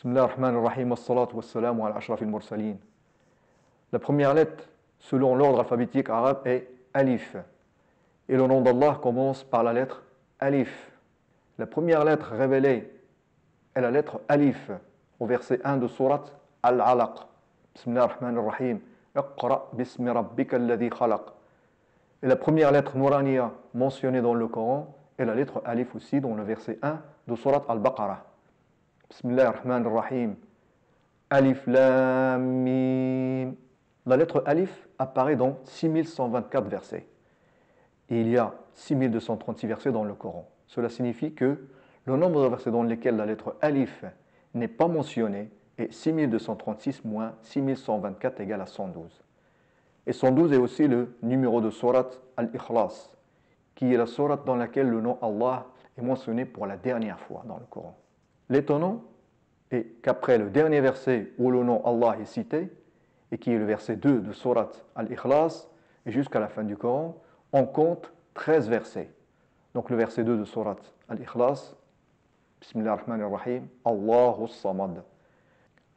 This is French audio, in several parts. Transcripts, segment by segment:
Bismillah ar-Rahman ar-Rahim, as-salatu was-salamu ala ashrafil mursalin. La première lettre, selon l'ordre alphabétique arabe, est Alif. Et le nom d'Allah commence par la lettre Alif. La première lettre révélée est la lettre Alif, au verset 1 de Surat Al-Alaq. Bismillah ar-Rahman ar-Rahim. Iqra bismi rabbika alladhi khalaq. Et la première lettre Nouraniya mentionnée dans le Coran est la lettre Alif aussi, dans le verset 1 de Surat Al-Baqarah. Bismillah ar-Rahman ar-Rahim. Alif Lam Mim. La lettre Alif apparaît dans 6124 versets. Et il y a 6236 versets dans le Coran. Cela signifie que le nombre de versets dans lesquels la lettre Alif n'est pas mentionnée est 6236 moins 6124 égale à 112. Et 112 est aussi le numéro de Surat Al-Ikhlas, qui est la Surat dans laquelle le nom Allah est mentionné pour la dernière fois dans le Coran. L'étonnant est qu'après le dernier verset où le nom Allah est cité, et qui est le verset 2 de Surat Al-Ikhlas, et jusqu'à la fin du Coran, on compte 13 versets. Donc le verset 2 de Surat Al-Ikhlas, Bismillah ar-Rahman ar-Rahim, Allahu Samad.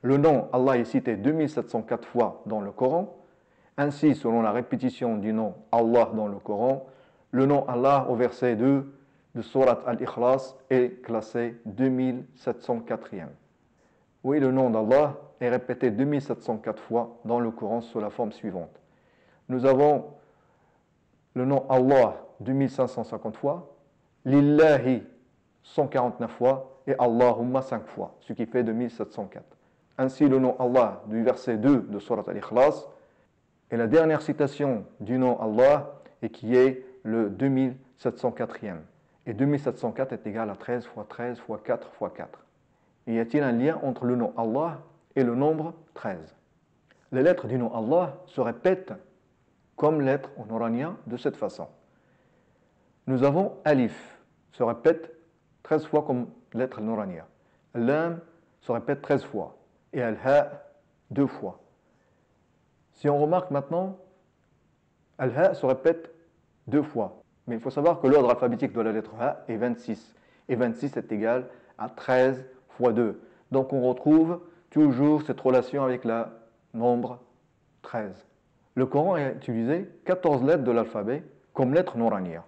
Le nom Allah est cité 2704 fois dans le Coran. Ainsi, selon la répétition du nom Allah dans le Coran, le nom Allah au verset 2 de Surat Al-Ikhlas est classé 2704e. Oui, le nom d'Allah est répété 2704 fois dans le Coran sous la forme suivante. Nous avons le nom Allah 2550 fois, Lillahi 149 fois et Allahumma 5 fois, ce qui fait 2704. Ainsi, le nom Allah du verset 2 de Surat Al-Ikhlas est la dernière citation du nom Allah et qui est le 2704e. Et 2704 est égal à 13 fois 13 fois 4 fois 4. Et y a-t-il un lien entre le nom Allah et le nombre 13? Les lettres du nom Allah se répètent comme lettres en oranien de cette façon. Nous avons Alif, se répète 13 fois comme lettre en oranien. Lam se répète 13 fois. Et Al-Ha 2 fois. Si on remarque maintenant, Al-Ha se répète 2 fois. Mais il faut savoir que l'ordre alphabétique de la lettre Ha est 26. Et 26 est égal à 13 fois 2. Donc on retrouve toujours cette relation avec le nombre 13. Le Coran a utilisé 14 lettres de l'alphabet comme lettres nouraniya.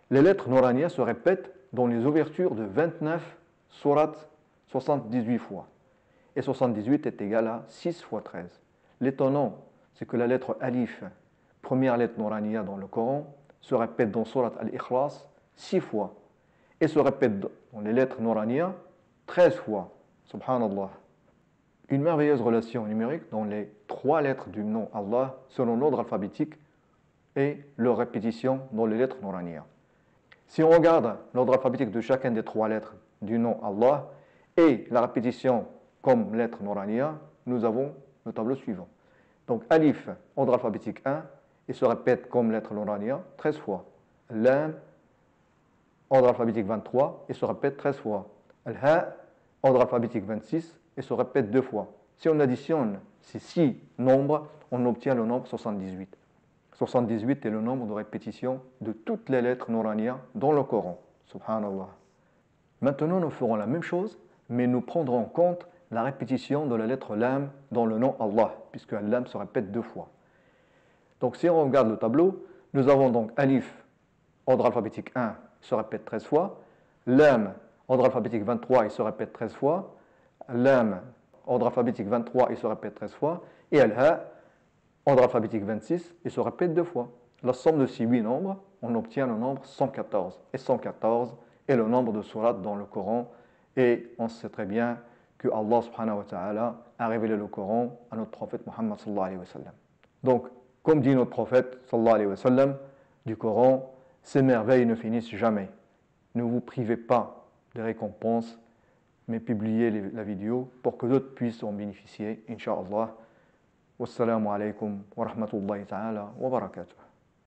Les lettres nouraniya se répètent dans les ouvertures de 29 sourates 78 fois. Et 78 est égal à 6 fois 13. L'étonnant, c'est que la lettre Alif, première lettre nouraniya dans le Coran, se répète dans Surat Al-Ikhlas 6 fois. Et se répète dans les lettres nouraniya 13 fois. Subhanallah. Une merveilleuse relation numérique dans les 3 lettres du nom Allah selon l'ordre alphabétique et leur répétition dans les lettres nouraniya. Si on regarde l'ordre alphabétique de chacune des 3 lettres du nom Allah et la répétition comme lettre nouraniya, nous avons le tableau suivant. Donc Alif, ordre alphabétique 1, et se répète comme lettre nouraniya 13 fois. Lam, ordre alphabétique 23, et se répète 13 fois. Al-Ha, ordre alphabétique 26, et se répète 2 fois. Si on additionne ces 6 nombres, on obtient le nombre 78. 78 est le nombre de répétitions de toutes les lettres nouraniya dans le Coran. Subhanallah. Maintenant, nous ferons la même chose, mais nous prendrons en compte la répétition de la lettre Lam dans le nom Allah, puisque Lam se répète 2 fois. Donc si on regarde le tableau, nous avons donc Alif, ordre alphabétique 1, se répète 13 fois. Lam, ordre alphabétique 23, il se répète 13 fois. Lam, ordre alphabétique 23, il se répète 13 fois. Et Al-Ha, ordre alphabétique 26, il se répète 2 fois. La somme de ces 8 nombres, on obtient le nombre 114. Et 114 est le nombre de sourates dans le Coran. Et on sait très bien que Allah subhanahu wa ta'ala a révélé le Coran à notre prophète Muhammad sallallahu alayhi wa sallam. Donc, comme dit notre prophète sallallahu alayhi wa sallam du Coran, ces merveilles ne finissent jamais. Ne vous privez pas des récompenses, mais publiez la vidéo pour que d'autres puissent en bénéficier, incha'Allah. Wassalamu alaikum wa rahmatullahi ta'ala wa barakatuh.